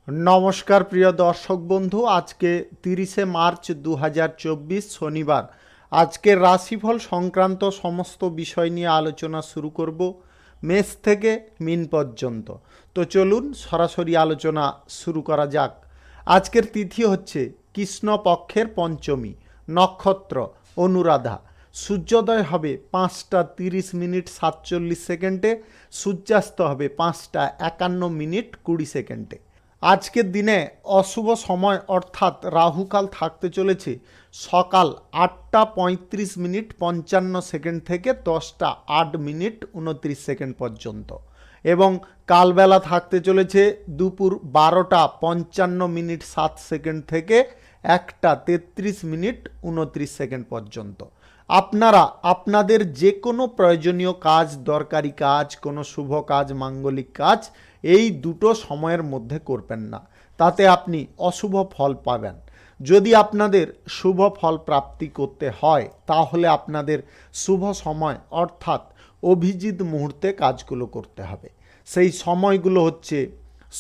নমস্কার প্রিয় দর্শক বন্ধু, আজকে 30শে মার্চ 2024 শনিবার। আজকের রাশিফল সংক্রান্ত সমস্ত বিষয় নিয়ে আলোচনা শুরু করব, মেষ থেকে মিন পর্যন্ত। তো চলুন সরাসরি আলোচনা শুরু করা যাক। আজকের তিথি হচ্ছে কৃষ্ণপক্ষের পঞ্চমী, নক্ষত্র অনুরাধা। সূর্যোদয় হবে 5টা 30 মিনিট 47 সেকেন্ডে, সূর্যাস্ত হবে 5টা 51 মিনিট 20 সেকেন্ডে। আজকের দিনে অশুভ সময় অর্থাৎ রাহুকাল থাকতে চলেছে সকাল 8টা 35 মিনিট 55 সেকেন্ড থেকে 10টা 8 মিনিট 29 সেকেন্ড পর্যন্ত, এবং কালবেলা থাকতে চলেছে দুপুর 12টা 55 মিনিট 7 সেকেন্ড থেকে 1টা 33 মিনিট 29 সেকেন্ড পর্যন্ত। আপনারা আপনাদের যে কোনো প্রয়োজনীয় কাজ, দরকারি কাজ, কোনো শুভ কাজ, মাঙ্গলিক কাজ এই দুটো সময়ের মধ্যে করবেন না, তাতে আপনি অশুভ ফল পাবেন। যদি আপনাদের শুভ ফল প্রাপ্তি করতে হয় তাহলে আপনাদের শুভ সময় অর্থাৎ অভিজিৎ মুহূর্তে কাজগুলো করতে হবে। সেই সময়গুলো হচ্ছে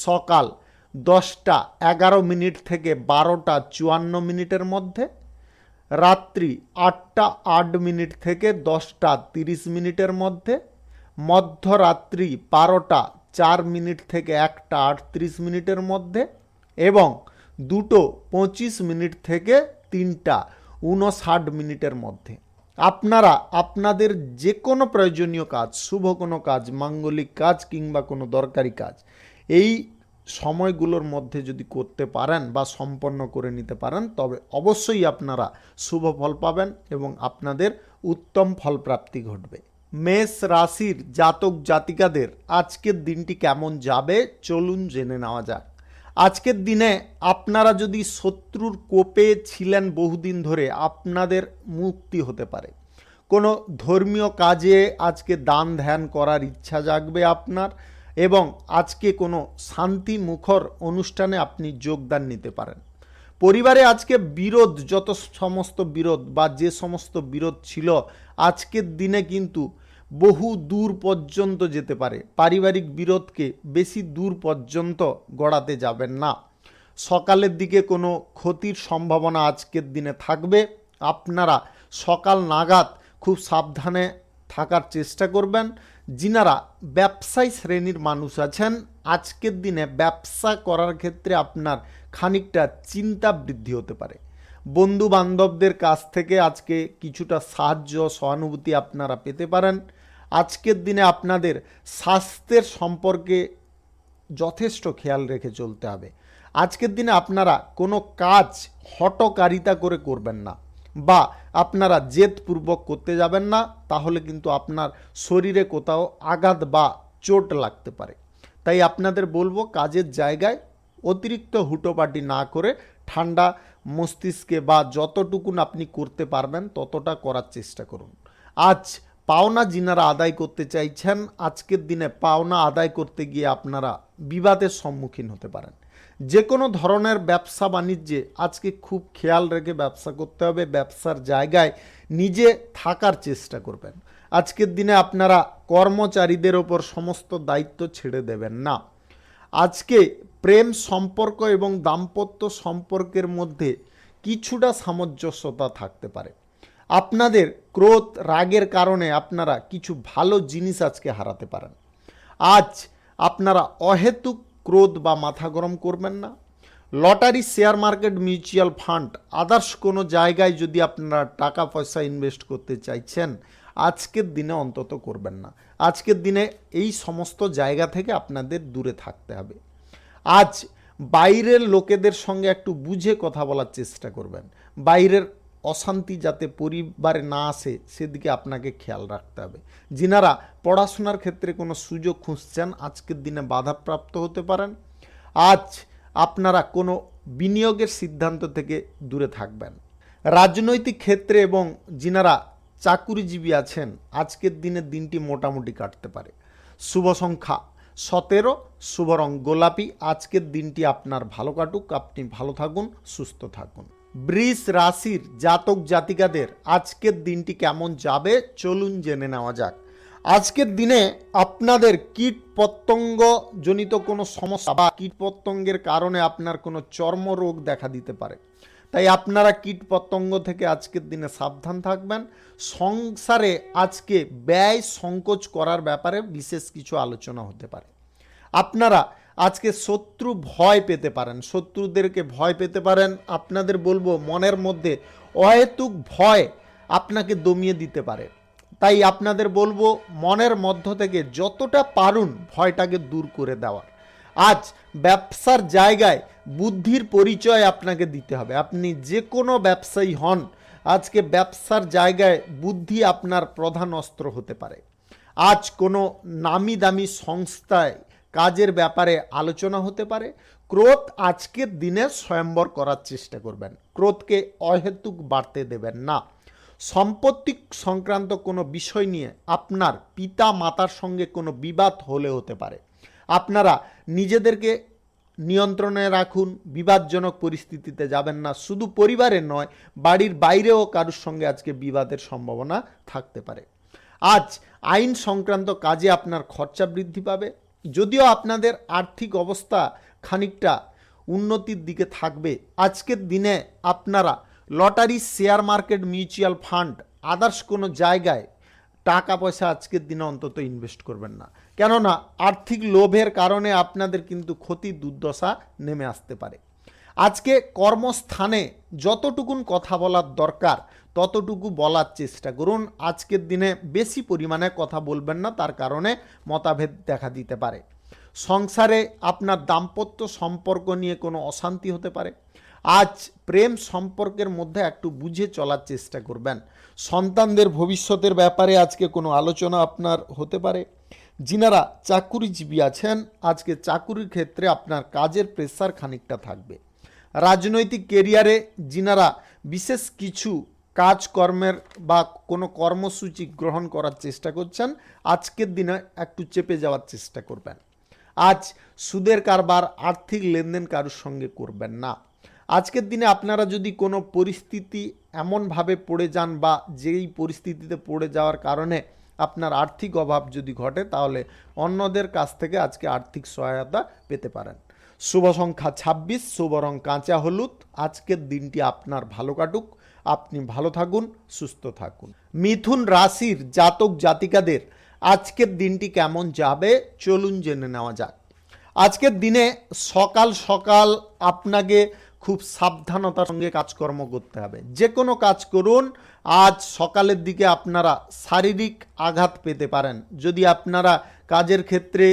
সকাল 10টা 11 মিনিট থেকে 12টা 54 মিনিটের মধ্যে, রাত্রি 8টা 8 মিনিট থেকে 10টা 30 মিনিটের মধ্যে, মধ্যরাত্রি 12টা 4 মিনিট থেকে 1টা 38 মিনিটের মধ্যে, এবং 2টো 25 মিনিট থেকে 3টা 59 মিনিটের মধ্যে। আপনারা আপনাদের যে কোনো প্রয়োজনীয় কাজ, শুভ কোনো কাজ, মাঙ্গলিক কাজ কিংবা কোনো দরকারি কাজ এই সময়গুলোর মধ্যে যদি করতে পারেন বা সম্পন্ন করে নিতে পারেন তবে অবশ্যই আপনারা শুভ ফল পাবেন এবং আপনাদের উত্তম ফলপ্রাপ্তি ঘটবে। মেষ রাশির জাতক জাতিকাদের আজকের দিনটি কেমন যাবে চলুন জেনে নেওয়া যাক। আজকের দিনে আপনারা যদি শত্রুর কোপে ছিলেন বহুদিন ধরে, আপনাদের মুক্তি হতে পারে। কোনো ধর্মীয় কাজে আজকে দান ধ্যান করার ইচ্ছা জাগবে আপনার, এবং আজকে কোনো শান্তি মুখর অনুষ্ঠানে আপনি যোগদান নিতে পারেন। পরিবারে আজকে বিরোধ, যত সমস্ত বিরোধ বা যে সমস্ত বিরোধ ছিল আজকের দিনে কিন্তু বহু দূর পর্যন্ত যেতে পারে। পারিবারিক বিরোধকে বেশি দূর পর্যন্ত গড়াতে যাবেন না। সকালের দিকে কোনো ক্ষতির সম্ভাবনা আজকের দিনে থাকবে। আপনারা সকাল নাগাদ খুব সাবধানে থাকার চেষ্টা করবেন। যিনারা ব্যবসায়ী শ্রেণীর মানুষ আছেন, আজকের দিনে ব্যবসা করার ক্ষেত্রে আপনার খানিকটা চিন্তা বৃদ্ধি হতে পারে। বন্ধু বান্ধবদের কাছ থেকে আজকে কিছুটা সাহায্য সহানুভূতি আপনারা পেতে পারেন। আজকের দিনে আপনাদের স্বাস্থ্যের সম্পর্কে যথেষ্ট খেয়াল রেখে চলতে হবে। আজকের দিনে আপনারা কোনো কাজ হঠকারিতা করে করবেন না, বা আপনারা জেদপূর্বক করতে যাবেন না, তাহলে কিন্তু আপনার শরীরে কোথাও আঘাত বা চোট লাগতে পারে। তাই আপনাদের বলবো কাজের জায়গায় অতিরিক্ত হুটোপাটি না করে ঠান্ডা মস্তিষ্কে বা যতটুকুন আপনি করতে পারবেন ততটা করার চেষ্টা করুন। আজ পাওনা যিনারা আদায় করতে চাইছেন, আজকের দিনে পাওনা আদায় করতে গিয়ে আপনারা বিবাদের সম্মুখীন হতে পারেন। যে কোনো ধরনের ব্যবসা বাণিজ্যে আজকে খুব খেয়াল রেখে ব্যবসা করতে হবে। ব্যবসার জায়গায় নিজে থাকার চেষ্টা করবেন। আজকের দিনে আপনারা কর্মচারীদের ওপর সমস্ত দায়িত্ব ছেড়ে দেবেন না। আজকে প্রেম সম্পর্ক এবং দাম্পত্য সম্পর্কের মধ্যে কিছুটা সামঞ্জস্যতা থাকতে পারে। আপনাদের ক্রোধ রাগের কারণে আপনারা কিছু ভালো জিনিস আজকে হারাতে পারেন। আজ আপনারা অহেতুক ক্রোধ বা মাথা গরম করবেন না। Lottery, share market, mutual fund, others কোনো জায়গায় যদি আপনারা টাকা পয়সা ইনভেস্ট করতে চাইছেন আজকের দিনে অন্তত করবেন না। আজকের দিনে এই সমস্ত জায়গা থেকে আপনাদের দূরে থাকতে হবে। আজ বাইরের লোকেদের সঙ্গে একটু বুঝে কথা বলার চেষ্টা করবেন। বাইরের অশান্তি যাতে পরিবারে না আসে সেদিকে আপনাকে খেয়াল রাখতে হবে। যিনারা পড়াশোনার ক্ষেত্রে কোনো সুযোগ খুঁজছেন আজকের দিনে বাধাপ্রাপ্ত হতে পারেন। আজ আপনারা কোনো বিনিয়োগের সিদ্ধান্ত থেকে দূরে থাকবেন। রাজনৈতিক ক্ষেত্রে এবং যিনারা চাকুরিজীবী আছেন আজকের দিনের দিনটি মোটামুটি কাটতে পারে। শুভ সংখ্যা 17, শুভ রং গোলাপি। আজকের দিনটি আপনার ভালো কাটুক, আপনি ভালো থাকুন, সুস্থ থাকুন। বৃষ রাশির জাতক জাতিকাদের আজকের দিনটি কেমন যাবে চলুন জেনে নেওয়া যাক। আজকের দিনে আপনাদের কীট পতঙ্গ জনিত কোনো সমস্যা বা কীট পতঙ্গের কারণে আপনার কোনো চর্মরোগ দেখা দিতে পারে, তাই আপনারা কীট পতঙ্গ থেকে আজকের দিনে সাবধান থাকবেন। সংসারে আজকে ব্যয় সংকোচ করার ব্যাপারে বিশেষ কিছু আলোচনা হতে পারে। আপনারা আজকে শত্রু ভয় পেতে পারেন, শত্রুদেরকে ভয় পেতে পারেন। আপনাদের বলবো মনের মধ্যে অহেতুক ভয় আপনাকে দমিয়ে দিতে পারে, তাই আপনাদের বলবো মনের মধ্য থেকে যতটা পারুন ভয়টাকে দূর করে দেওয়ার। আজ ব্যবসার জায়গায় বুদ্ধির পরিচয় আপনাকে দিতে হবে। আপনি যে কোনো ব্যবসায়ী হন, আজকে ব্যবসার জায়গায় বুদ্ধি আপনার প্রধান অস্ত্র হতে পারে। আজ কোনো নামি দামি সংস্থায় কাজের ব্যাপারে আলোচনা হতে পারে। ক্রোধ আজকের দিনে স্বয়ম্বর করার চেষ্টা করবেন, ক্রোধকে অহেতুক বাড়তে দেবেন না। সম্পত্তি সংক্রান্ত কোনো বিষয় নিয়ে আপনার পিতা মাতার সঙ্গে কোনো বিবাদ হলে হতে পারে। আপনারা নিজেদেরকে নিয়ন্ত্রণে রাখুন, বিবাদজনক পরিস্থিতিতে যাবেন না। শুধু পরিবারের নয়, বাড়ির বাইরেও কারোর সঙ্গে আজকে বিবাদের সম্ভাবনা থাকতে পারে। আজ আইন সংক্রান্ত কাজে আপনার খরচা বৃদ্ধি পাবে। যদিও আপনাদের আর্থিক অবস্থা খানিকটা উন্নতির দিকে থাকবে, আজকের দিনে আপনারা lottery, share market, mutual fund, others কোনো জায়গায় টাকা পয়সা আজকের দিনে অন্তত ইনভেস্ট করবেন না, কেননা আর্থিক লোভের কারণে আপনাদের কিন্তু ক্ষতি দুর্দশা নেমে আসতে পারে। আজকে কর্মস্থানে যতটুকুন কথা বলার দরকার ততটুকু বলার চেষ্টা করুন। আজকের দিনে বেশি পরিমাণে কথা বলবেন না, তার কারণে মতভেদ দেখা দিতে পারে। সংসারে আপনার দাম্পত্য সম্পর্ক নিয়ে কোনো অশান্তি হতে পারে। আজ প্রেম সম্পর্কের মধ্যে একটু বুঝে চলার চেষ্টা করবেন। সন্তানদের ভবিষ্যতের ব্যাপারে আজকে কোনো আলোচনা আপনার হতে পারে। যিনারা চাকুরিজীবী আছেন, আজকে চাকুরির ক্ষেত্রে আপনার কাজের প্রেসার খানিকটা থাকবে। রাজনৈতিক কেরিয়ারে যিনারা বিশেষ কিছু কাজকর্মের বা কোনো কর্মসূচি গ্রহণ করার চেষ্টা করছেন, আজকের দিনে একটু চেপে যাওয়ার চেষ্টা করবেন। আজ সুদের কারবার, আর্থিক লেনদেন কারোর সঙ্গে করবেন না। আজকের দিনে আপনারা যদি কোনো পরিস্থিতি এমনভাবে পড়ে যান বা যেই পরিস্থিতিতে পড়ে যাওয়ার কারণে আপনার আর্থিক অভাব যদি ঘটে, তাহলে অন্যদের কাছ থেকে আজকে আর্থিক সহায়তা পেতে পারেন। শুভ সংখ্যা 26, শুভ রং কাঁচা হলুদ। আজকের দিনটি আপনার ভালো কাটুক, আপনি ভালো থাকুন, সুস্থ থাকুন। মিথুন রাশির জাতক জাতিকাদের আজকের দিনটি কেমন যাবে চলুন জেনে নেওয়া যাক। আজকের দিনে সকাল সকাল আপনাকে খুব সাবধানতার সঙ্গে কাজকর্ম করতে হবে। যে কোনো কাজ করুন, আজ সকালের দিকে আপনারা শারীরিক আঘাত পেতে পারেন। যদি আপনারা কাজের ক্ষেত্রে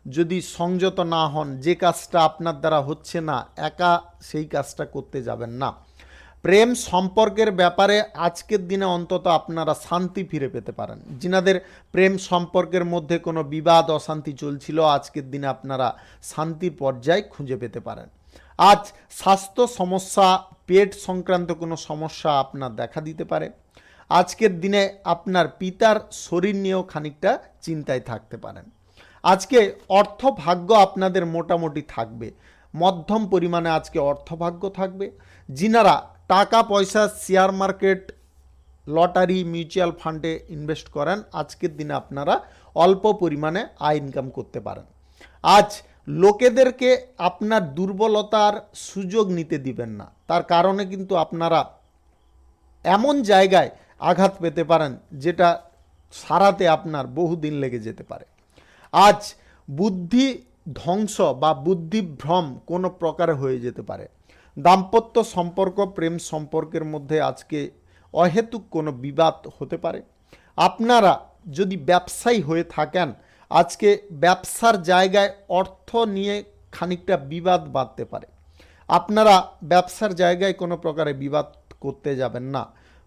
যদি সংযত না হন, যে কাজটা আপনার দ্বারা হচ্ছে না, একা সেই কাজটা করতে যাবেন না। প্রেম সম্পর্কের ব্যাপারে আজকের দিনে অন্তত আপনারা শান্তি ফিরে পেতে পারেন। যিনাদের প্রেম সম্পর্কের মধ্যে কোনো বিবাদ অশান্তি চলছিল, আজকের দিনে আপনারা শান্তির পর্যায় খুঁজে পেতে পারেন। আজ স্বাস্থ্য সমস্যা, পেট সংক্রান্ত কোনো সমস্যা আপনার দেখা দিতে পারে। আজকের দিনে আপনার পিতার শরীর নিয়েও খানিকটা চিন্তায় থাকতে পারেন। আজকে অর্থভাগ্য আপনাদের মোটামুটি থাকবে, মধ্যম পরিমাণে আজকে অর্থভাগ্য থাকবে। যিনারা টাকা পয়সা শেয়ার মার্কেট, লটারি, মিউচুয়াল ফান্ডে ইনভেস্ট করেন, আজকের দিনে আপনারা অল্প পরিমাণে আয় ইনকাম করতে পারেন। আজ লোকেদেরকে আপনার দুর্বলতার সুযোগ নিতে দিবেন না, তার কারণে কিন্তু আপনারা এমন জায়গায় আঘাত পেতে পারেন যেটা সারাতে আপনার বহুদিন লেগে যেতে পারে। আজ বুদ্ধি ধ্বংস বা বুদ্ধিভ্রম কোনো প্রকারে হয়ে যেতে পারে। দাম্পত্য সম্পর্ক, প্রেম সম্পর্কের মধ্যে আজকে অহেতুক কোনো বিবাদ হতে পারে। আপনারা যদি ব্যবসায়ী হয়ে থাকেন, আজকে ব্যবসার জায়গায় অর্থ নিয়ে খানিকটা বিবাদ বাঁধতে পারে। আপনারা ব্যবসার জায়গায় কোনো প্রকারে বিবাদ করতে যাবেন না।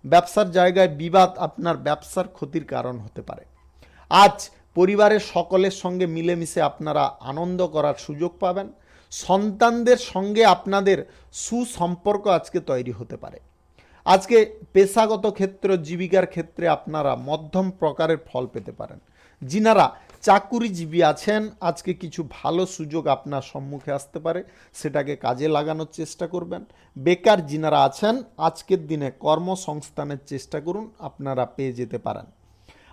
ব্যবসার জায়গায় বিবাদ আপনার ব্যবসার ক্ষতির কারণ হতে পারে। আজ পরিবারের সকলের সঙ্গে মিলেমিশে আপনারা আনন্দ করার সুযোগ পাবেন। সন্তানদের সঙ্গে আপনাদের সুসম্পর্ক আজকে তৈরি হতে পারে। আজকে পেশাগত ক্ষেত্র, জীবিকার ক্ষেত্রে আপনারা মধ্যম প্রকারের ফল পেতে পারেন। যিনারা চাকুরিজীবী আছেন, আজকে কিছু ভালো সুযোগ আপনার সম্মুখে আসতে পারে, সেটাকে কাজে লাগানোর চেষ্টা করবেন। বেকার যিনারা আছেন, আজকের দিনে কর্মসংস্থানের চেষ্টা করুন, আপনারা পেয়ে যেতে পারেন।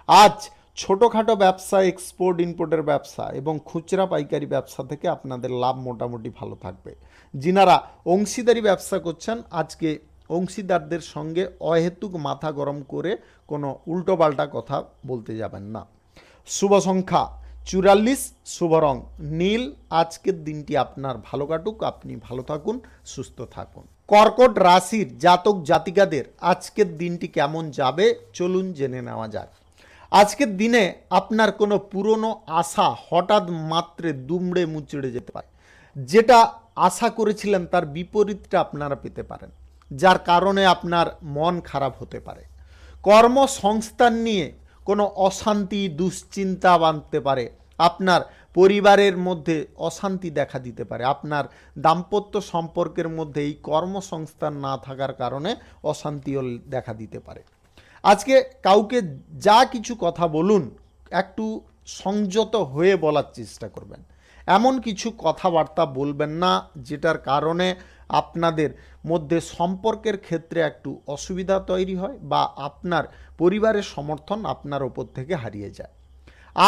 আজ ছোটোখাটো ব্যবসা, এক্সপোর্ট ইম্পোর্টের ব্যবসা এবং খুচরা পাইকারি ব্যবসা থেকে আপনাদের লাভ মোটামুটি ভালো থাকবে। যিনারা অংশীদারি ব্যবসা করছেন, আজকে অংশীদারদের সঙ্গে অহেতুক মাথা গরম করে কোনো উল্টোপাল্টা কথা বলতে যাবেন না। শুভ সংখ্যা 44, শুভ রং নীল। আজকের দিনটি আপনার ভালো কাটুক, আপনি ভালো থাকুন, সুস্থ থাকুন। কর্কট রাশির জাতক জাতিকাদের আজকের দিনটি কেমন যাবে চলুন জেনে নেওয়া যাক। আজকের দিনে আপনার কোনো পুরনো আশা হঠাৎ মাত্রে দুমড়ে মুচড়ে যেতে পারে। যেটা আশা করেছিলেন তার বিপরীতটা আপনারা পেতে পারেন, যার কারণে আপনার মন খারাপ হতে পারে। কর্মসংস্থান নিয়ে কোনো অশান্তি, দুশ্চিন্তা বাঁধতে পারে। আপনার পরিবারের মধ্যে অশান্তি দেখা দিতে পারে। আপনার দাম্পত্য সম্পর্কের মধ্যে এই কর্মসংস্থান না থাকার কারণে অশান্তিও দেখা দিতে পারে। আজকে কাউকে যা কিছু কথা বলুন, একটু সংযত হয়ে বলার চেষ্টা করবেন। এমন কিছু কথাবার্তা বলবেন না যেটার কারণে আপনাদের মধ্যে সম্পর্কের ক্ষেত্রে একটু অসুবিধা তৈরি হয় বা আপনার পরিবারের সমর্থন আপনার ওপর থেকে হারিয়ে যায়।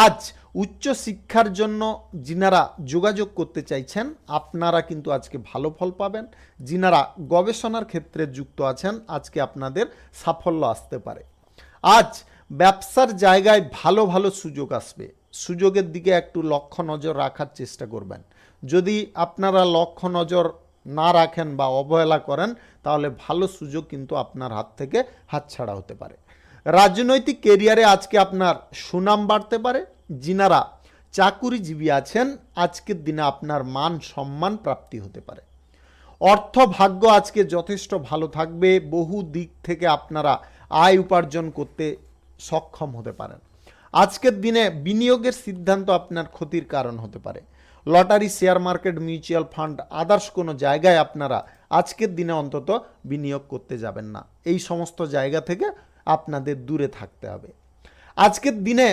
আজ উচ্চ শিক্ষার জন্য যিনারা যোগাযোগ করতে চাইছেন আপনারা কিন্তু আজকে ভালো ফল পাবেন। যিনারা গবেষণার ক্ষেত্রে যুক্ত আছেন আজকে আপনাদের সাফল্য আসতে পারে। আজ ব্যবসার জায়গায় ভালো ভালো সুযোগ আসবে। সুযোগের দিকে একটু লক্ষ্য নজর রাখার চেষ্টা করবেন। যদি আপনারা লক্ষ্য নজর না রাখেন বা অবহেলা করেন তাহলে ভালো সুযোগ কিন্তু আপনার হাত থেকে হাতছাড়া হতে পারে। রাজনৈতিক কেরিয়ারে আজকে আপনার সুনাম বাড়তে পারে। যিনারা চাকুরিজীবী আছেন আজকের দিনে আপনার মান সম্মান প্রাপ্তি হতে পারে। অর্থ ভাগ্য আজকে যথেষ্ট ভালো থাকবে। বহু দিক থেকে আপনারা আয় উপার্জন করতে সক্ষম হতে পারেন। আজকের দিনে বিনিয়োগের সিদ্ধান্ত আপনার ক্ষতির কারণ হতে পারে। Lottery, share market, mutual fund, others কোনো জায়গায় আপনারা আজকের দিনে অন্তত বিনিয়োগ করতে যাবেন না। এই সমস্ত জায়গা থেকে আপনাদের দূরে থাকতে হবে। আজকের দিনে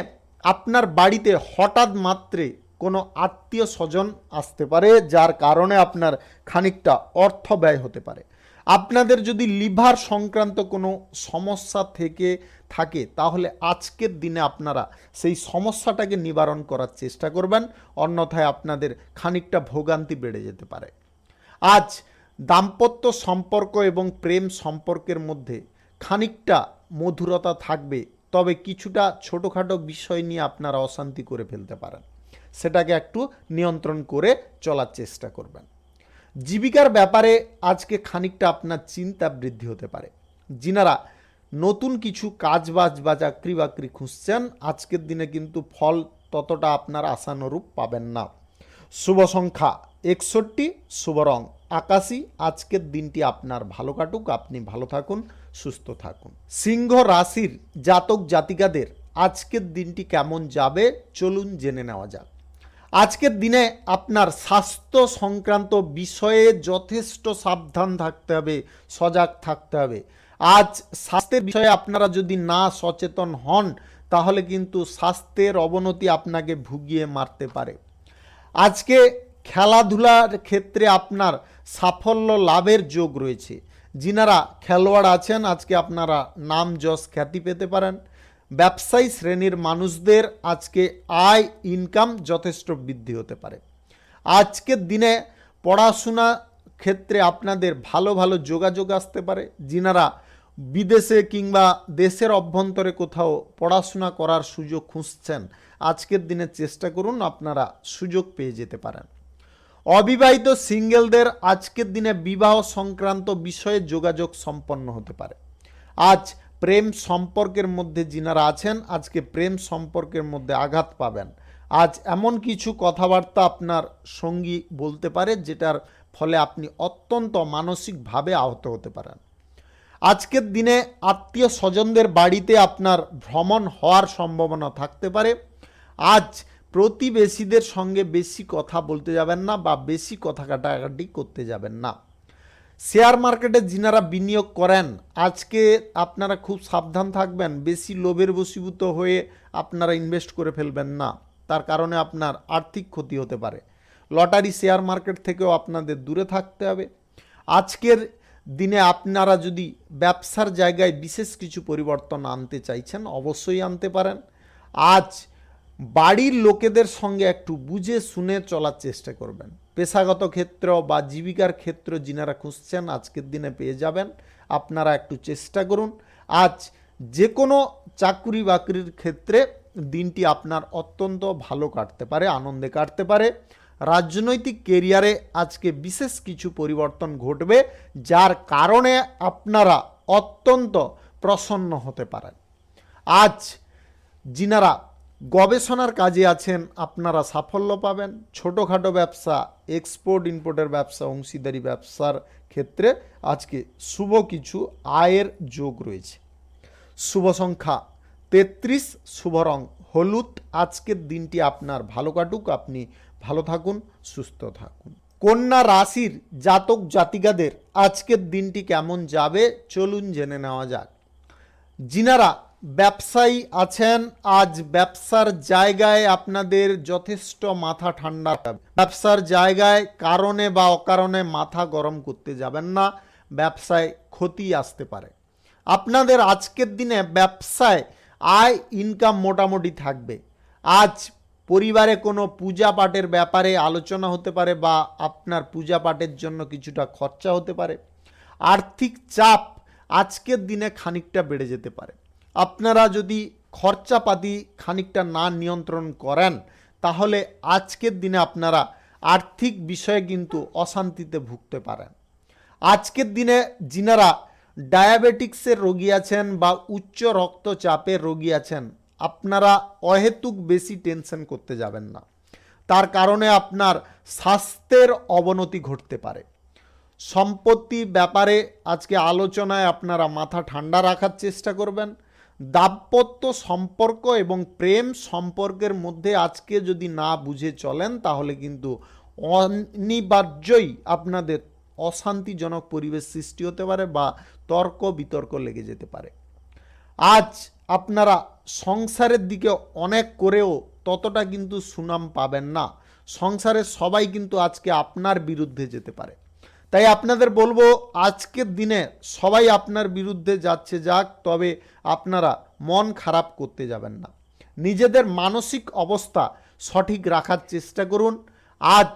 আপনার বাড়িতে হঠাৎ মাত্রে কোনো আত্মীয় স্বজন আসতে পারে, যার কারণে আপনার খানিকটা অর্থ ব্যয় হতে পারে। আপনাদের যদি লিভার সংক্রান্ত কোনো সমস্যা থেকে থাকে তাহলে আজকের দিনে আপনারা সেই সমস্যাটাকে নিবারণ করার চেষ্টা করবেন, অন্যথায় আপনাদের খানিকটা ভোগান্তি বেড়ে যেতে পারে। আজ দাম্পত্য সম্পর্ক এবং প্রেম সম্পর্কের মধ্যে খানিকটা মধুরতা থাকবে, তবে কিছুটা ছোটোখাটো বিষয় নিয়ে আপনারা অশান্তি করে ফেলতে পারেন। সেটাকে একটু নিয়ন্ত্রণ করে চলার চেষ্টা করবেন। জীবিকার ব্যাপারে আজকে খানিকটা আপনার চিন্তা বৃদ্ধি হতে পারে। যিনারা নতুন কিছু কাজবাজ বা চাকরি বাকরি খুঁজছেন আজকের দিনে কিন্তু ফল ততটা আপনার আশানুরূপ পাবেন না। শুভ সংখ্যা 61, শুভ রং আকাশী। আজকের দিনটি আপনার ভালো কাটুক, আপনি ভালো থাকুন, সুস্থ থাকুন। সিংহ রাশির জাতক জাতিকাদের আজকের দিনটি কেমন যাবে চলুন জেনে নেওয়া যাক। আজকের দিনে আপনার স্বাস্থ্য সংক্রান্ত বিষয়ে যথেষ্ট সাবধান থাকতে হবে, সজাগ থাকতে হবে। আজ স্বাস্থ্যের বিষয়ে আপনারা যদি না সচেতন হন তাহলে কিন্তু স্বাস্থ্যের অবনতি আপনাকে ভুগিয়ে মারতে পারে। আজকে খেলাধুলার ক্ষেত্রে আপনার সাফল্য লাভের যোগ রয়েছে। যিনারা খেলোয়াড় আছেন আজকে আপনারা নাম যশ খ্যাতি পেতে পারেন। ব্যবসায়ী শ্রেণীর মানুষদের আজকে আয় ইনকাম যথেষ্ট বৃদ্ধি হতে পারে। আজকের দিনে পড়াশোনা ক্ষেত্রে আপনাদের ভালো ভালো যোগাযোগ আসতে পারে। যিনারা বিদেশে কিংবা দেশের অভ্যন্তরে কোথাও পড়াশোনা করার সুযোগ খুঁজছেন আজকের দিনে চেষ্টা করুন, আপনারা সুযোগ পেয়ে যেতে পারেন। অবিবাহিত সিঙ্গেলদের আজকের দিনে বিবাহ সংক্রান্ত বিষয়ে যোগাযোগ সম্পন্ন হতে পারে। আজ প্রেম সম্পর্কের মধ্যে যিনারা আছেন আজকে প্রেম সম্পর্কের মধ্যে আঘাত পাবেন। আজ এমন কিছু কথাবার্তা আপনার সঙ্গী বলতে পারে যেটার ফলে আপনি অত্যন্ত মানসিকভাবে আহত হতে পারেন। আজকের দিনে আত্মীয় স্বজনদের বাড়িতে আপনার ভ্রমণ হওয়ার সম্ভাবনা থাকতে পারে। আজ প্রতিবেশীদের সঙ্গে বেশি কথা বলতে যাবেন না বা বেশি কথা কাটাকাটি করতে যাবেন না। শেয়ার মার্কেটে যিনারা বিনিয়োগ করেন আজকে আপনারা খুব সাবধান থাকবেন। বেশি লোভের বশীভূত হয়ে আপনারা ইনভেস্ট করে ফেলবেন না, তার কারণে আপনার আর্থিক ক্ষতি হতে পারে। লটারি, শেয়ার মার্কেট থেকেও আপনাদের দূরে থাকতে হবে। আজকের দিনে আপনারা যদি ব্যবসার জায়গায় বিশেষ কিছু পরিবর্তন আনতে চাইছেন অবশ্যই আনতে পারেন। আজ বাড়ির লোকেদের সঙ্গে একটু বুঝে শুনে চলার চেষ্টা করবেন। পেশাগত ক্ষেত্র বা জীবিকার ক্ষেত্র যিনারা খুঁজছেন আজকের দিনে পেয়ে যাবেন, আপনারা একটু চেষ্টা করুন। আজ যে কোনো চাকরি বাকরির ক্ষেত্রে দিনটি আপনার অত্যন্ত ভালো কাটতে পারে, আনন্দে কাটতে পারে। রাজনৈতিক কেরিয়ারে আজকে বিশেষ কিছু পরিবর্তন ঘটবে, যার কারণে আপনারা অত্যন্ত প্রসন্ন হতে পারেন। আজ যিনারা গবেষণার কাজে আছেন আপনারা সাফল্য পাবেন। ছোটোখাটো ব্যবসা, এক্সপোর্ট ইম্পোর্টের ব্যবসা, অংশীদারি ব্যবসার ক্ষেত্রে আজকে শুভ কিছু আয়ের যোগ রয়েছে। শুভ সংখ্যা 33, শুভ রং হলুদ। আজকের দিনটি আপনার ভালো কাটুক, আপনি ভালো থাকুন, সুস্থ থাকুন। কন্যা রাশির জাতক জাতিকাদের আজকের দিনটি কেমন যাবে চলুন জেনে নেওয়া যাক। যিনারা ব্যবসায়ী আছেন, আজ ব্যবসার জায়গায় আপনাদের যথেষ্ট মাথা ঠান্ডা হবে। ব্যবসার জায়গায় কারণে বা অকারণে মাথা গরম করতে যাবেন না, ব্যবসায় ক্ষতি আসতে পারে। আপনাদের আজকের দিনে ব্যবসায় আয় ইনকাম মোটামুটি থাকবে। আজ পরিবারে কোনো পূজা পাঠের ব্যাপারে আলোচনা হতে পারে বা আপনার পূজা পাঠের জন্য কিছুটা খরচা হতে পারে। আর্থিক চাপ আজকের দিনে খানিকটা বেড়ে যেতে পারে। আপনারা যদি খরচাপাতি খানিকটা না নিয়ন্ত্রণ করেন তাহলে আজকের দিনে আপনারা আর্থিক বিষয়ে কিন্তু অশান্তিতে ভুগতে পারেন। আজকের দিনে যিনারা ডায়াবেটিক্সের রোগী আছেন বা উচ্চ রক্তচাপের রোগী আছেন, আপনারা অহেতুক বেশি টেনশন করতে যাবেন না, তার কারণে আপনার স্বাস্থ্যের অবনতি ঘটতে পারে। সম্পত্তি ব্যাপারে আজকে আলোচনায় আপনারা মাথা ঠান্ডা রাখার চেষ্টা করবেন। দাম্পত্য সম্পর্ক এবং প্রেম সম্পর্কের মধ্যে আজকে যদি না বুঝে চলেন তাহলে কিন্তু অনিবার্যই আপনাদের অশান্তিজনক পরিবেশ সৃষ্টি হতে পারে বা তর্ক বিতর্ক লেগে যেতে পারে। আজ আপনারা সংসারের দিকে অনেক করেও ততটা কিন্তু সুনাম পাবেন না। সংসারের সবাই কিন্তু আজকে আপনার বিরুদ্ধে যেতে পারে। তাই আপনাদের বলবো আজকের দিনে সবাই আপনার বিরুদ্ধে যাচ্ছে যাক, তবে আপনারা মন খারাপ করতে যাবেন না। নিজেদের মানসিক অবস্থা সঠিক রাখার চেষ্টা করুন। আজ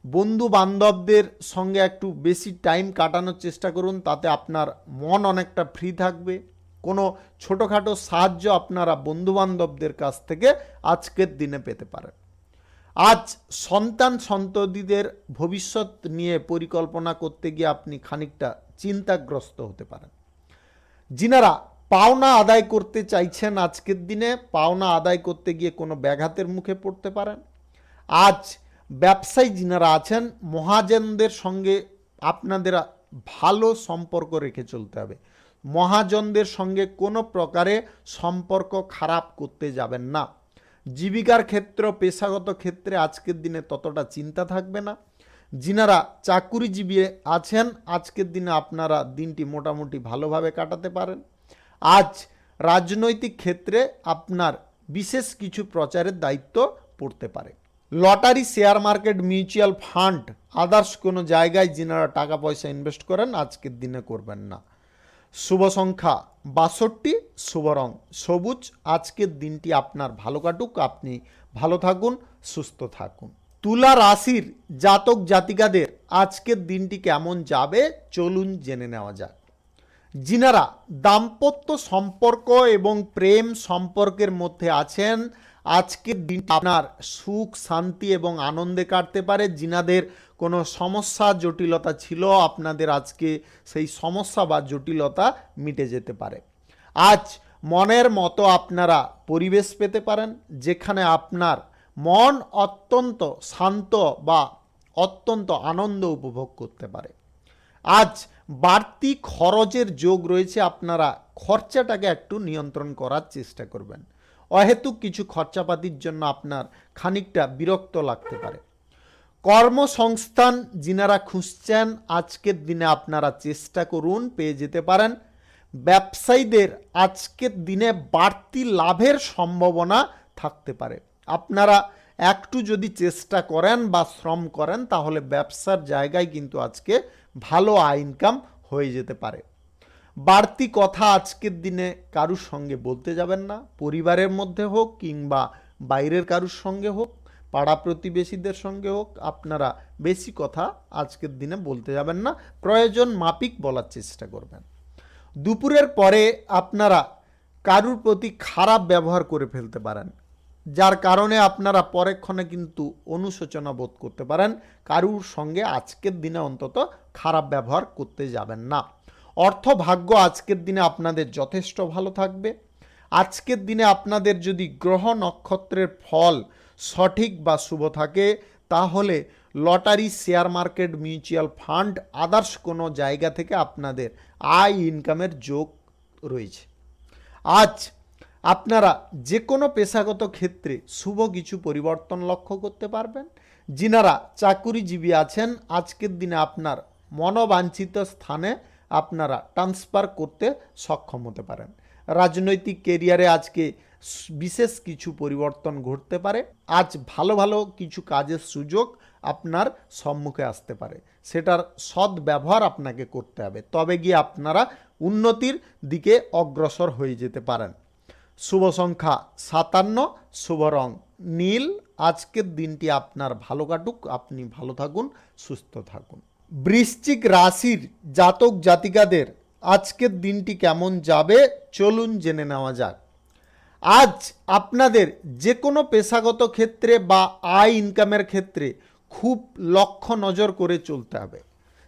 বন্ধু বান্ধবদের সঙ্গে একটু বেশি টাইম কাটানোর চেষ্টা করুন, তাতে আপনার মন অনেকটা ফ্রি থাকবে। কোনো ছোটোখাটো সাহায্য আপনারা বন্ধুবান্ধবদের কাছ থেকে আজকের দিনে পেতে পারেন। আজ সন্তান সন্ততিদের ভবিষ্যৎ নিয়ে পরিকল্পনা করতে গিয়ে আপনি খানিকটা চিন্তাগ্রস্ত হতে পারেন। যিনারা পাওনা আদায় করতে চাইছেন আজকের দিনে পাওনা আদায় করতে গিয়ে কোনো ব্যাঘাতের মুখে পড়তে পারেন। আজ ব্যবসায়ী যিনারা আছেন মহাজনদের সঙ্গে আপনাদের ভালো সম্পর্ক রেখে চলতে হবে। মহাজনদের সঙ্গে কোনো প্রকারে সম্পর্ক খারাপ করতে যাবেন না। জীবিকার ক্ষেত্র, পেশাগত ক্ষেত্রে আজকের দিনে ততটা চিন্তা থাকবে না। যিনারা চাকুরিজীবী আছেন আজকের দিনে আপনারা দিনটি মোটামুটি ভালোভাবে কাটাতে পারেন। আজ রাজনৈতিক ক্ষেত্রে আপনার বিশেষ কিছু প্রচারের দায়িত্ব পড়তে পারে। Lottery, share market, mutual fund, others কোনো জায়গায় যিনারা টাকা পয়সা ইনভেস্ট করেন আজকের দিনে করবেন না। শুভ সংখ্যা 62, শুভ রং সবুজ। আজকের দিনটি আপনার ভালো কাটুক, আপনি ভালো থাকুন, সুস্থ থাকুন। তুলা রাশির জাতক জাতিকাদের আজকের দিনটি কেমন যাবে চলুন জেনে নেওয়া যাক। যিনারা দাম্পত্য সম্পর্ক এবং প্রেম সম্পর্কের মধ্যে আছেন আজকের দিনটি আপনার সুখ শান্তি এবং আনন্দে কাটতে পারে। যিনাদের কোনো সমস্যা জটিলতা ছিল আপনাদের আজকে সেই সমস্যা বা জটিলতা মিটে যেতে পারে। আজ মনের মতো আপনারা পরিবেশ পেতে পারেন যেখানে আপনার মন অত্যন্ত শান্ত বা অত্যন্ত আনন্দ উপভোগ করতে পারে। আজ বাড়তি খরচের যোগ রয়েছে, আপনারা খরচাটাকে একটু নিয়ন্ত্রণ করার চেষ্টা করবেন। অহেতুক কিছু খরচাপাতির জন্য আপনার খানিকটা বিরক্ত লাগতে পারে। কর্মসংস্থান যিনারা খুঁজছেন আজকের দিনে আপনারা চেষ্টা করুন, পেয়ে যেতে পারেন। ব্যবসায়ীদের আজকের দিনে বাড়তি লাভের সম্ভাবনা থাকতে পারে। আপনারা একটু যদি চেষ্টা করেন বা শ্রম করেন তাহলে ব্যবসার জায়গায় কিন্তু আজকে ভালো আয় ইনকাম হয়ে যেতে পারে। বাড়তি কথা আজকের দিনে কারুর সঙ্গে বলতে যাবেন না, পরিবারের মধ্যে হোক কিংবা বাইরের কারুর সঙ্গে হোক, পাড়া প্রতিবেশীদের সঙ্গে হোক, আপনারা বেশি কথা আজকের দিনে বলতে যাবেন না, প্রয়োজন মাফিক বলার চেষ্টা করবেন। দুপুরের পরে আপনারা কারুর প্রতি খারাপ ব্যবহার করে ফেলতে পারেন, যার কারণে আপনারা পরক্ষণে কিন্তু অনুশোচনা বোধ করতে পারেন। কারুর সঙ্গে আজকের দিনে অন্তত খারাপ ব্যবহার করতে যাবেন না। অর্থ ভাগ্য আজকের দিনে আপনাদের যথেষ্ট ভালো থাকবে। আজকের দিনে আপনাদের যদি গ্রহ নক্ষত্রের ফল সঠিক বা শুভ থাকে তাহলে lottery, share market, mutual fund, others কোনো জায়গা থেকে আপনাদের আয় ইনকামের যোগ রয়েছে। আজ আপনারা যে কোনো পেশাগত ক্ষেত্রে শুভ কিছু পরিবর্তন লক্ষ্য করতে পারবেন। যিনারা চাকুরিজীবী আছেন আজকের দিনে আপনার মনোবাঞ্ছিত স্থানে আপনারা ট্রান্সফার করতে সক্ষম হতে পারেন। রাজনৈতিক কেরিয়ারে আজকে বিশেষ কিছু পরিবর্তন ঘটতে পারে। আজ ভালো ভালো কিছু কাজের সুযোগ আপনার সম্মুখে আসতে পারে, সেটার সৎ ব্যবহার আপনাকে করতে হবে, তবে গিয়ে আপনারা উন্নতির দিকে অগ্রসর হয়ে যেতে পারেন। শুভ সংখ্যা 57, শুভ রং নীল। আজকের দিনটি আপনার ভালো কাটুক, আপনি ভালো থাকুন, সুস্থ থাকুন। বৃশ্চিক রাশির জাতক জাতিকাদের আজকের দিনটি কেমন যাবে চলুন জেনে নেওয়া যাক। আজ আপনাদের যে কোনো পেশাগত ক্ষেত্রে বা আয় ইনকামের ক্ষেত্রে খুব লক্ষ্য নজর করে চলতে হবে।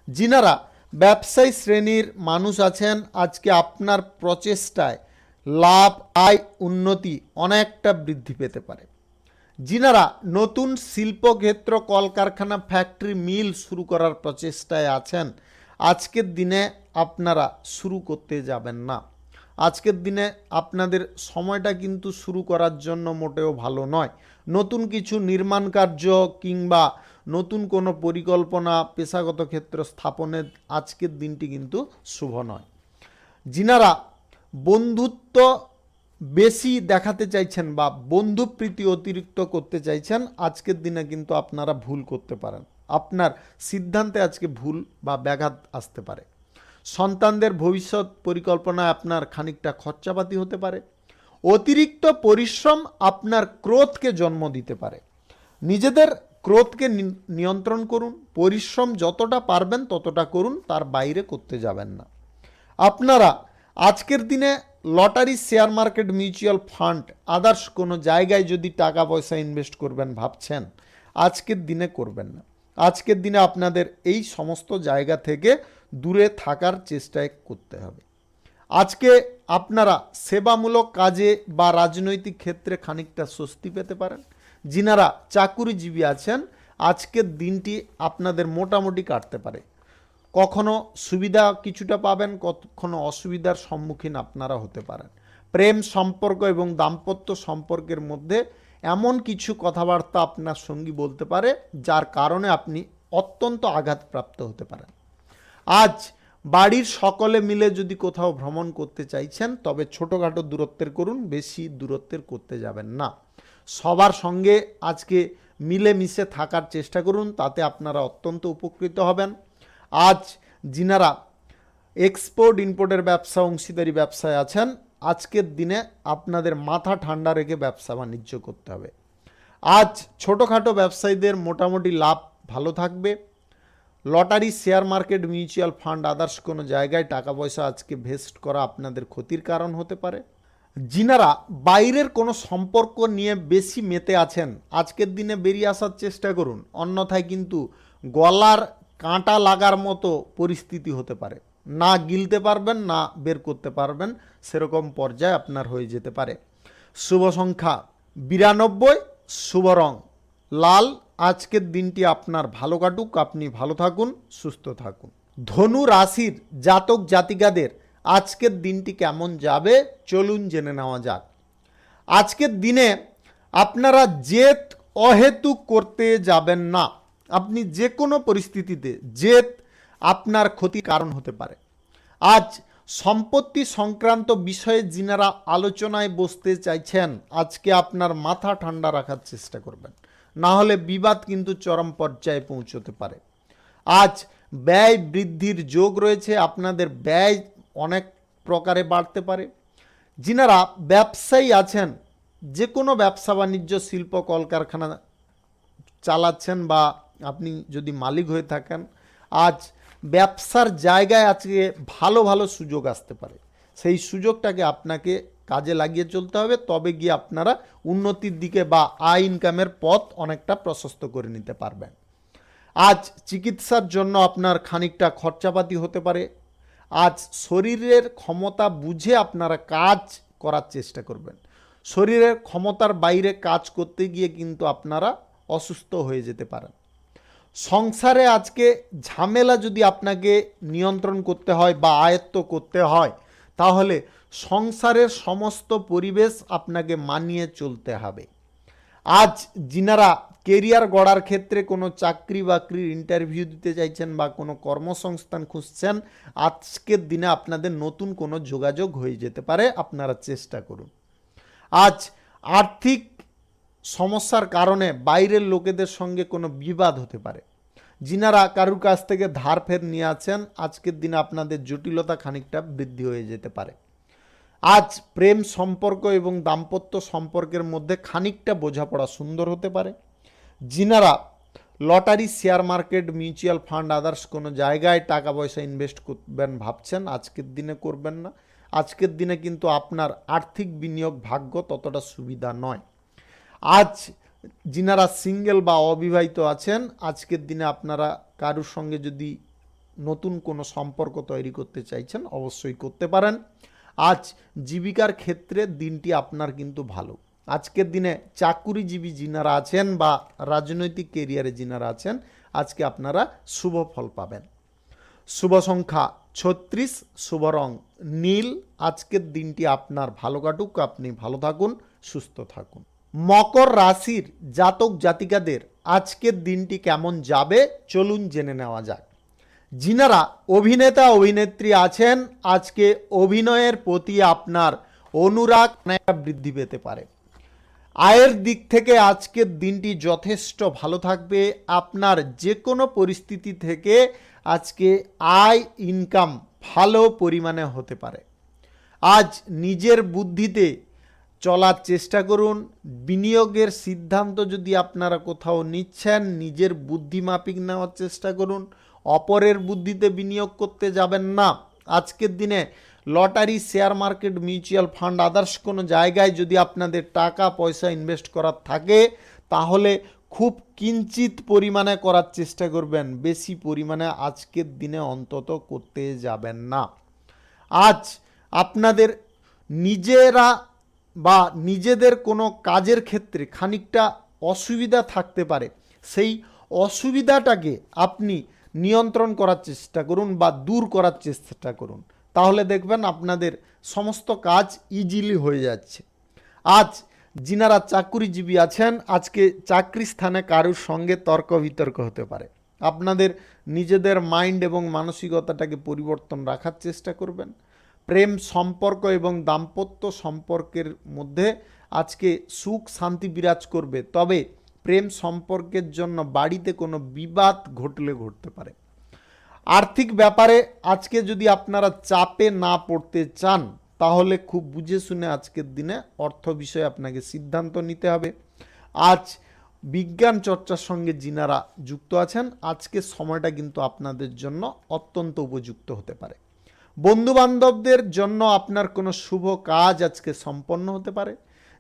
যিনারা ব্যবসায়ী শ্রেণীর মানুষ আছেন আজকে আপনার প্রচেষ্টায় লাভ, আয়, উন্নতি অনেকটা বৃদ্ধি পেতে পারে। যিনারা নতুন শিল্পক্ষেত্র, কলকারখানা, ফ্যাক্টরি, মিল শুরু করার প্রচেষ্টায় আছেন আজকের দিনে আপনারা শুরু করতে যাবেন না। আজকের দিনে আপনাদের সময়টা কিন্তু শুরু করার জন্য মোটেও ভালো নয়। নতুন কিছু নির্মাণ কার্য কিংবা নতুন কোনো পরিকল্পনা পেশাগত ক্ষেত্র স্থাপনের আজকের দিনটি কিন্তু শুভ নয়। যিনারা বন্ধুত্ব বেশি দেখাতে চাইছেন বা বন্ধুপ্রীতি অতিরিক্ত করতে চাইছেন আজকের দিনে কিন্তু আপনারা ভুল করতে পারেন। আপনার সিদ্ধান্তে আজকে ভুল বা ব্যাঘাত আসতে পারে। সন্তানদের ভবিষ্যৎ পরিকল্পনায় আপনার খানিকটা খরচাপাতি হতে পারে। অতিরিক্ত পরিশ্রম আপনার ক্রোধকে জন্ম দিতে পারে। নিজেদের ক্রোধকে নিয়ন্ত্রণ করুন। পরিশ্রম যতটা পারবেন ততটা করুন, তার বাইরে করতে যাবেন না। আপনারা আজকের দিনে lottery, share market, mutual fund, others কোনো জায়গায় যদি টাকা পয়সা ইনভেস্ট করবেন ভাবছেন আজকের দিনে করবেন না। আজকের দিনে আপনাদের এই সমস্ত জায়গা থেকে দূরে থাকার চেষ্টায় করতে হবে। আজকে আপনারা সেবামূলক কাজে বা রাজনৈতিক ক্ষেত্রে খানিকটা স্বস্তি পেতে পারেন। যিনারা চাকুরিজীবী আছেন আজকের দিনটি আপনাদের মোটামুটি কাটতে পারে। কখনো সুবিধা কিছুটা পাবেন, কখনো অসুবিধার সম্মুখীন আপনারা হতে পারেন। প্রেম সম্পর্ক এবং দাম্পত্য সম্পর্কের মধ্যে এমন কিছু কথাবার্তা আপনার সঙ্গী বলতে পারে যার কারণে আপনি অত্যন্ত আঘাতপ্রাপ্ত হতে পারেন। আজ বাড়ির সকলে মিলে যদি কোথাও ভ্রমণ করতে চাইছেন তবে ছোটোখাটো দূরত্বের করুন, বেশি দূরত্বের করতে যাবেন না। সবার সঙ্গে আজকে মিলেমিশে থাকার চেষ্টা করুন, তাতে আপনারা অত্যন্ত উপকৃত হবেন। আজ যিনারা এক্সপোর্ট ইম্পোর্টের ব্যবসা, অংশীদারি ব্যবসায় আছেন আজকের দিনে আপনাদের মাথা ঠান্ডা রেখে ব্যবসা বাণিজ্য করতে হবে। আজ ছোটোখাটো ব্যবসায়ীদের মোটামুটি লাভ ভালো থাকবে। Lottery, share market, mutual fund, others কোনো জায়গায় টাকা পয়সা আজকে ভেস্ট করা আপনাদের ক্ষতির কারণ হতে পারে। যিনারা বাইরের কোনো সম্পর্ক নিয়ে বেশি মেতে আছেন আজকের দিনে বেরিয়ে আসার চেষ্টা করুন, অন্যথায় কিন্তু গলার কাঁটা লাগার মতো পরিস্থিতি হতে পারে। না গিলতে পারবেন না বের করতে পারবেন, সেরকম পর্যায়ে আপনার হয়ে যেতে পারে। শুভ সংখ্যা 92, শুভ রং লাল। আজকের দিনটি আপনার ভালো কাটুক, আপনি ভালো থাকুন, সুস্থ থাকুন। ধনু রাশির জাতক জাতিকাদের আজকের দিনটি কেমন যাবে চলুন জেনে নেওয়া যাক। আজকের দিনে আপনারা জেদ অহেতুক করতে যাবেন না। আপনি যে কোনো পরিস্থিতিতে জেদ আপনার ক্ষতির কারণ হতে পারে। আজ সম্পত্তি সংক্রান্ত বিষয়ে যিনারা আলোচনায় বসতে চাইছেন আজকে আপনার মাথা ঠান্ডা রাখার চেষ্টা করবেন, না হলে বিবাদ কিন্তু চরম পর্যায়ে পৌঁছতে পারে। আজ ব্যয় বৃদ্ধির যোগ রয়েছে, আপনাদের ব্যয় অনেক প্রকারে বাড়তে পারে। যিনারা ব্যবসায়ী আছেন, যে কোনো ব্যবসা বাণিজ্য শিল্প কলকারখানা চালাচ্ছেন বা আপনি যদি মালিক হয়ে থাকেন, আজ ব্যবসার জায়গায় আজকে ভালো ভালো সুযোগ আসতে পারে। সেই সুযোগটাকে আপনাকে কাজে লাগিয়ে চলতে হবে, তবে গিয়ে আপনারা উন্নতির দিকে বা আয় ইনকামের পথ অনেকটা প্রশস্ত করে নিতে পারবেন। আজ চিকিৎসার জন্য আপনার খানিকটা খরচাপাতি হতে পারে। আজ শরীরের ক্ষমতা বুঝে আপনারা কাজ করার চেষ্টা করবেন। শরীরের ক্ষমতার বাইরে কাজ করতে গিয়ে কিন্তু আপনারা অসুস্থ হয়ে যেতে পারেন। সংসারে আজকে ঝামেলা যদি আপনাকে নিয়ন্ত্রণ করতে হয় বা আয়ত্ত করতে হয়, তাহলে সংসারের সমস্ত পরিবেশ আপনাকে মানিয়ে চলতে হবে। আজ যিনারা কেরিয়ার গড়ার ক্ষেত্রে কোনো চাকরি বাকরির ইন্টারভিউ দিতে চাইছেন বা কোনো কর্মসংস্থান খুঁজছেন, আজকের দিনে আপনাদের নতুন কোনো যোগাযোগ হয়ে যেতে পারে, আপনারা চেষ্টা করুন। আজ আর্থিক সমস্যার কারণে বাইরের লোকেদের সঙ্গে কোনো বিবাদ হতে পারে। যিনারা কারুর কাছ থেকে ধার ফের নিয়ে আছেন, আজকের দিনে আপনাদের জটিলতা খানিকটা বৃদ্ধি হয়ে যেতে পারে। আজ প্রেম সম্পর্ক এবং দাম্পত্য সম্পর্কের মধ্যে খানিকটা বোঝাপড়া সুন্দর হতে পারে। যিনারা lottery, share market, mutual fund, others কোনো জায়গায় টাকা পয়সা ইনভেস্ট করবেন ভাবছেন, আজকের দিনে করবেন না। আজকের দিনে কিন্তু আপনার আর্থিক বিনিয়োগ ভাগ্য ততটা সুবিধা নয়। আজ যিনারা সিঙ্গেল বা অবিবাহিত আছেন, আজকের দিনে আপনারা কারুর সঙ্গে যদি নতুন কোনো সম্পর্ক তৈরি করতে চাইছেন, অবশ্যই করতে পারেন। আজ জীবিকার ক্ষেত্রে দিনটি আপনার কিন্তু ভালো। আজকের দিনে চাকুরিজীবী যিনারা আছেন বা রাজনৈতিক কেরিয়ারে যিনারা আছেন, আজকে আপনারা শুভ ফল পাবেন। শুভ সংখ্যা 36, শুভ রং নীল। আজকের দিনটি আপনার ভালো কাটুক, আপনি ভালো থাকুন, সুস্থ থাকুন। মকর রাশির জাতক জাতিকাদের আজকের দিনটি কেমন যাবে চলুন জেনে নেওয়া যাক। যিনারা অভিনেতা অভিনেত্রী আছেন, আজকে অভিনয়ের প্রতি আপনার অনুরাগ বৃদ্ধি পেতে পারে। আয়ের দিক থেকে আজকের দিনটি যথেষ্ট ভালো থাকবে। আপনার যে কোনো পরিস্থিতি থেকে আজকে আয় ইনকাম ভালো পরিমাণে হতে পারে। আজ নিজের বুদ্ধিতে চলার চেষ্টা করুন। বিনিয়োগের সিদ্ধান্ত যদি আপনারা কোথাও নিচ্ছেন, নিজের বুদ্ধিমাফিক নেওয়ার চেষ্টা করুন। অপরের বুদ্ধিতে বিনিয়োগ করতে যাবেন না। আজকের দিনে lottery, share market, mutual fund, others কোনো জায়গায় যদি আপনাদের টাকা পয়সা ইনভেস্ট করার থাকে, তাহলে খুব কিঞ্চিত পরিমাণে করার চেষ্টা করবেন, বেশি পরিমাণে আজকের দিনে অন্তত করতে যাবেন না। আজ আপনাদের নিজেরা বা নিজেদের কোনো কাজের ক্ষেত্রে খানিকটা অসুবিধা থাকতে পারে। সেই অসুবিধাটাকে আপনি নিয়ন্ত্রণ করার চেষ্টা করুন বা দূর করার চেষ্টা করুন, তাহলে দেখবেন আপনাদের সমস্ত কাজ ইজিলি হয়ে যাচ্ছে। আজ যিনারা চাকরিজীবী আছেন, আজকে চাকরি স্থানে কারুর সঙ্গে তর্ক বিতর্ক হতে পারে। আপনাদের নিজেদের মাইন্ড এবং মানসিকতাটাকে পরিবর্তন রাখার চেষ্টা করবেন। প্রেম সম্পর্ক এবং দাম্পত্য সম্পর্কের মধ্যে আজকে সুখ শান্তি বিরাজ করবে, তবে প্রেম সম্পর্কের জন্য বাড়িতে কোনো বিবাদ ঘটতে পারে। আর্থিক ব্যাপারে আজকে যদি আপনারা চাপে না পড়তে চান, তাহলে খুব বুঝে শুনে আজকের দিনে অর্থ বিষয়ে আপনাকে সিদ্ধান্ত নিতে হবে। আজ বিজ্ঞান চর্চার সঙ্গে যিনারা যুক্ত আছেন, আজকের সময়টা কিন্তু আপনাদের জন্য অত্যন্ত উপযুক্ত হতে পারে। বন্ধুবান্ধবদের জন্য আপনার কোনো শুভ কাজ আজকে সম্পন্ন হতে পারে।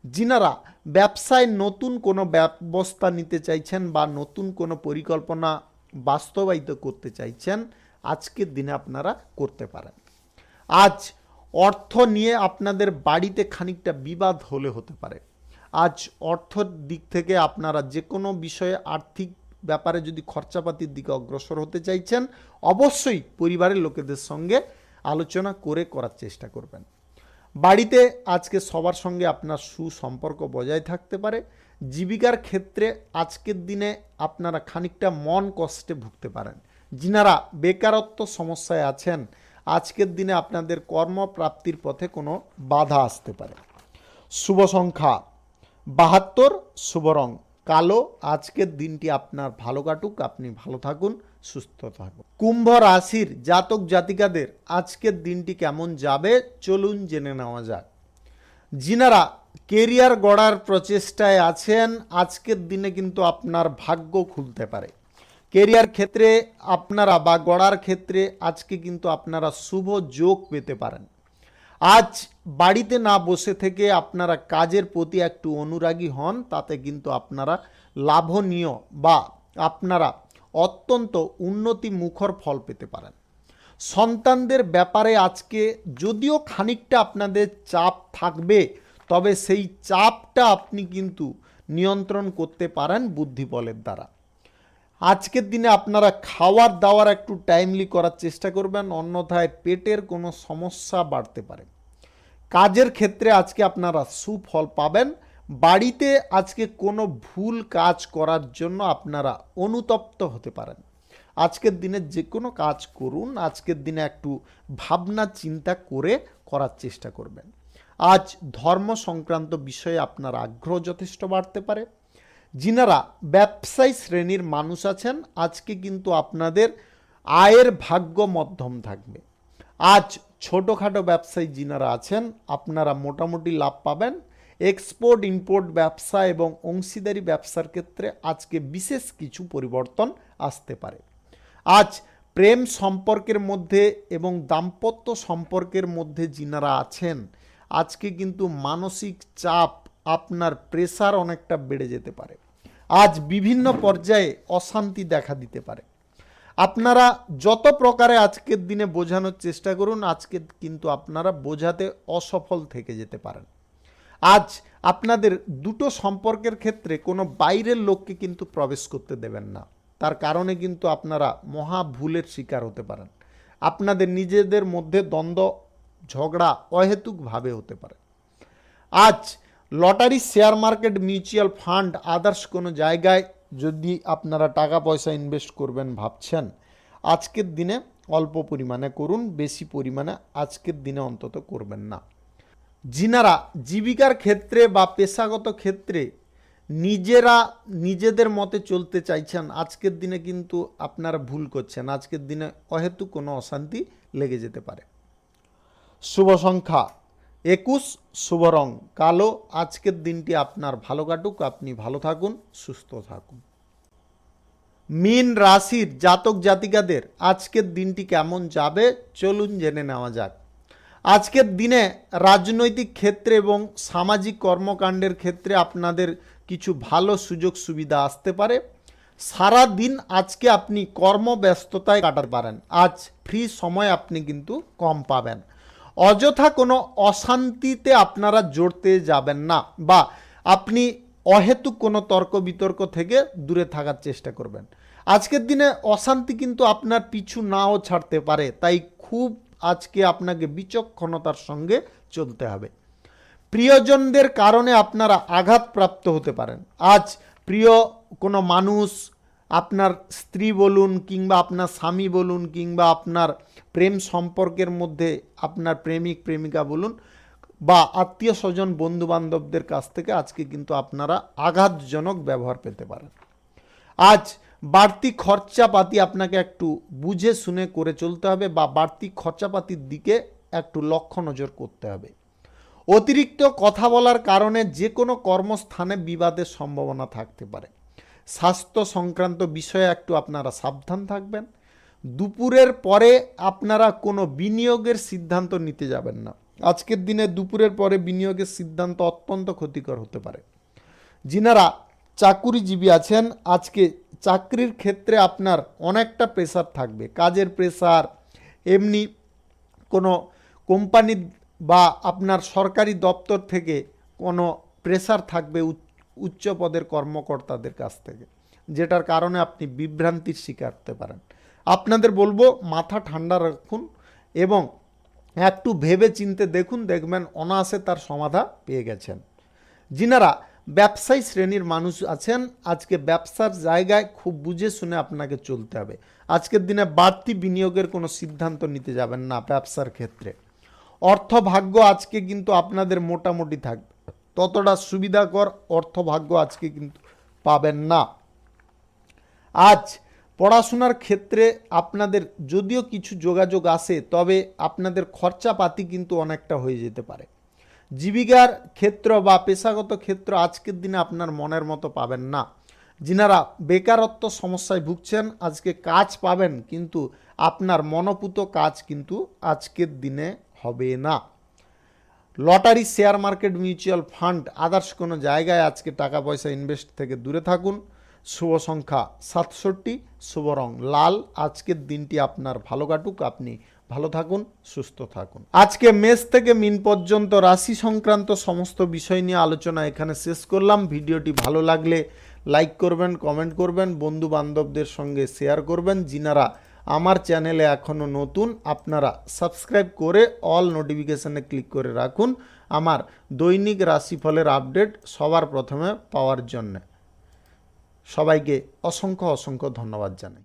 যিনারা ব্যবসায় নতুন কোনো ব্যবস্থা নিতে চাইছেন বা নতুন কোনো পরিকল্পনা বাস্তবায়িত করতে চাইছেন, আজকের দিনে আপনারা করতে পারেন। আজ অর্থ নিয়ে আপনাদের বাড়িতে খানিকটা বিবাদ হতে পারে। আজ অর্থের দিক থেকে আপনারা যে কোনো বিষয়ে আর্থিক ব্যাপারে যদি খরচাপাতির দিকে অগ্রসর হতে চাইছেন, অবশ্যই পরিবারের লোকেদের সঙ্গে আলোচনা করার চেষ্টা করবেন। বাড়িতে আজকে সবার সঙ্গে আপনার সুসম্পর্ক বজায় থাকতে পারে। জীবিকার ক্ষেত্রে আজকের দিনে আপনারা খানিকটা মন কষ্টে ভুগতে পারেন। যিনারা বেকারত্ব সমস্যায় আছেন, আজকের দিনে আপনাদের কর্মপ্রাপ্তির পথে কোনো বাধা আসতে পারে। শুভ সংখ্যা 72, শুভ রং কালো। আজকের দিনটি আপনার ভালো কাটুক, আপনি ভালো থাকুন, সুস্থ থাকুন। কুম্ভ রাশির জাতক জাতিকাদের আজকের দিনটি কেমন যাবে চলুন জেনে নেওয়া যাক। যিনারা কেরিয়ার গড়ার প্রচেষ্টায় আছেন, আজকের দিনে কিন্তু আপনার ভাগ্য খুলতে পারে। কেরিয়ার ক্ষেত্রে আপনারা বা গড়ার ক্ষেত্রে আজকে কিন্তু আপনারা শুভ যোগ পেতে পারেন। আজ বাড়িতে না বসে থেকে আপনারা কাজের প্রতি একটু অনুরাগী হন, তাতে কিন্তু আপনারা লাভনীয় বা আপনারা অত্যন্ত উন্নতি মুখর ফল পেতে পারেন। সন্তানদের ব্যাপারে আজকে যদিও খানিকটা আপনাদের চাপ থাকবে, তবে সেই চাপটা আপনি কিন্তু নিয়ন্ত্রণ করতে পারেন বুদ্ধি বলের দ্বারা। আজকের দিনে আপনারা খাওয়ার দাওয়ার একটু টাইমলি করার চেষ্টা করবেন, অন্যথায় পেটের কোনো সমস্যা বাড়তে পারে। কাজের ক্ষেত্রে আজকে আপনারা সুফল পাবেন। বাড়িতে আজকে কোনো ভুল কাজ করার জন্য আপনারা অনুতপ্ত হতে পারেন। আজকের দিনে যে কোনো কাজ করুন, আজকের দিনে একটু ভাবনা চিন্তা করে করার চেষ্টা করবেন। আজ ধর্ম সংক্রান্ত বিষয়ে আপনার আগ্রহ যথেষ্ট বাড়তে পারে। যিনারা ব্যবসায়ী শ্রেণীর মানুষ আছেন, আজকে কিন্তু আপনাদের আয়ের ভাগ্য মধ্যম থাকবে। আজ ছোটোখাটো ব্যবসায়ী যিনারা আছেন, আপনারা মোটামুটি লাভ পাবেন। এক্সপোর্ট ইম্পোর্ট ব্যবসা এবং অংশীদারি ব্যবসার ক্ষেত্রে আজকে বিশেষ কিছু পরিবর্তন আসতে পারে। আজ প্রেম সম্পর্কের মধ্যে এবং দাম্পত্য সম্পর্কের মধ্যে যিনারা আছেন, আজকে কিন্তু মানসিক চাপ, আপনার প্রেসার অনেকটা বেড়ে যেতে পারে। আজ বিভিন্ন পর্যায়ে অশান্তি দেখা দিতে পারে। আপনারা যত প্রকারে আজকের দিনে বোঝানোর চেষ্টা করুন, আজকে কিন্তু আপনারা বোঝাতে অসফল থেকে যেতে পারেন। আজ আপনাদের দুটো সম্পর্কের ক্ষেত্রে কোনো বাইরের লোককে কিন্তু প্রবেশ করতে দেবেন না, তার কারণে কিন্তু আপনারা মহা ভুলের শিকার হতে পারেন। আপনাদের নিজেদের মধ্যে দ্বন্দ্ব ঝগড়া অহেতুকভাবে হতে পারে। আজ lottery, share market, mutual fund, others কোনো জায়গায় যদি আপনারা টাকা পয়সা ইনভেস্ট করবেন ভাবছেন, আজকের দিনে অল্প পরিমাণে করুন, বেশি পরিমাণে আজকের দিনে অন্তত করবেন না। যিনারা জীবিকার ক্ষেত্রে বা পেশাগত ক্ষেত্রে নিজেদের মতে চলতে চাইছেন, আজকের দিনে কিন্তু আপনারা ভুল করছেন। আজকের দিনে অহেতুক কোনো অশান্তি লেগে যেতে পারে। শুভ সংখ্যা 21, শুভ রং কালো। আজকের দিনটি আপনার ভালো কাটুক, আপনি ভালো থাকুন, সুস্থ থাকুন। মীন রাশির জাতক জাতিকাদের আজকের দিনটি কেমন যাবে চলুন জেনে নেওয়া যাক। আজকের দিনে রাজনৈতিক ক্ষেত্রে এবং সামাজিক কর্মকাণ্ডের ক্ষেত্রে আপনাদের কিছু ভালো সুযোগ সুবিধা আসতে পারে। সারা দিন আজকে আপনি কর্মব্যস্ততায় কাটাতে পারেন। আজ ফ্রি সময় আপনি কিন্তু কম পাবেন। অযথা কোনো অশান্তিতে আপনারা জড়তে যাবেন না, বা আপনি অহেতুক কোনো তর্ক বিতর্ক থেকে দূরে থাকার চেষ্টা করবেন। আজকের দিনে অশান্তি কিন্তু আপনার পিছু নাও ছাড়তে পারে, তাই খুব আজকে আপনাকে বিচক্ষণতার সঙ্গে চলতে হবে। প্রিয়জনদের কারণে আপনারা আঘাতপ্রাপ্ত হতে পারেন। আজ প্রিয় কোনো মানুষ, আপনার স্ত্রী বলুন কিংবা আপনার স্বামী বলুন কিংবা আপনার প্রেম সম্পর্কের মধ্যে আপনার প্রেমিক প্রেমিকা বলুন বা আত্মীয় স্বজন বন্ধু বান্ধবদের কাছ থেকে আজকে কিন্তু আপনারা আঘাতজনক ব্যবহার পেতে পারেন। আজ বাড়তি খরচাপাতি আপনাকে একটু বুঝে শুনে করে চলতে হবে, বা বাড়তি খরচাপাতির দিকে একটু লক্ষ্য নজর করতে হবে। অতিরিক্ত কথা বলার কারণে যে কোনো কর্মস্থানে বিবাদের সম্ভাবনা থাকতে পারে। স্বাস্থ্য সংক্রান্ত বিষয়ে একটু আপনারা সাবধান থাকবেন। দুপুরের পরে আপনারা কোনো বিনিয়োগের সিদ্ধান্ত নিতে যাবেন না। আজকের দিনে দুপুরের পরে বিনিয়োগের সিদ্ধান্ত অত্যন্ত ক্ষতিকর হতে পারে। যিনারা চাকুরিজীবী আছেন, আজকে চাকরির ক্ষেত্রে আপনার অনেকটা প্রেসার থাকবে। কাজের প্রেসার, এমনি কোনো কোম্পানি বা আপনার সরকারি দপ্তর থেকে কোনো প্রেসার থাকবে উচ্চ পদের কর্মকর্তাদের কাছ থেকে, যেটার কারণে আপনি বিভ্রান্তির শিকার হতে পারেন। আপনাদের বলবো মাথা ঠান্ডা রাখুন এবং একটু ভেবে চিনতে দেখুন, দেখবেন অনায়াসে তার সমাধান পেয়ে গেছেন। যিনারা ব্যবসায়ী শ্রেণীর মানুষ আছেন, আজকে ব্যবসার জায়গায় খুব বুঝে শুনে আপনাকে চলতে হবে। আজকের দিনে বাড়তি বিনিয়োগের কোনো সিদ্ধান্ত নিতে যাবেন না ব্যবসার ক্ষেত্রে। অর্থভাগ্য আজকে কিন্তু আপনাদের মোটামুটি থাকবে, ততটা সুবিধাকর অর্থভাগ্য আজকে কিন্তু পাবেন না। আজ পড়াশোনার ক্ষেত্রে আপনাদের যদিও কিছু যোগাযোগ আসে, তবে আপনাদের খরচাপাতি কিন্তু অনেকটা হয়ে যেতে পারে। জীবিকার ক্ষেত্র বা পেশাগত ক্ষেত্র আজকের দিনে আপনার মনের মতো পাবেন না। যিনারা বেকারত্ব সমস্যায় ভুগছেন আজকে কাজ পাবেন, কিন্তু আপনার মনোপুত কাজ কিন্তু আজকের দিনে হবে না। Lottery, share market, mutual fund, others কোনো জায়গায় আজকে টাকা পয়সা ইনভেস্ট থেকে দূরে থাকুন। শুভ সংখ্যা 67, শুভ রং লাল। আজকের দিনটি আপনার ভালো কাটুক, আপনি ভালো থাকুন, সুস্থ থাকুন। আজকে মেষ থেকে মিন পর্যন্ত রাশি সংক্রান্ত সমস্ত বিষয় নিয়ে আলোচনা এখানে শেষ করলাম। ভিডিওটি ভালো লাগলে লাইক করবেন, কমেন্ট করবেন, বন্ধু বান্ধবদের সঙ্গে শেয়ার করবেন। যিনারা আমার চ্যানেলে এখনও নতুন, আপনারা সাবস্ক্রাইব করে অল নোটিফিকেশানে ক্লিক করে রাখুন আমার দৈনিক রাশিফলের আপডেট সবার প্রথমে পাওয়ার জন্য। সবাইকে অসংখ্য অসংখ্য ধন্যবাদ জানাই।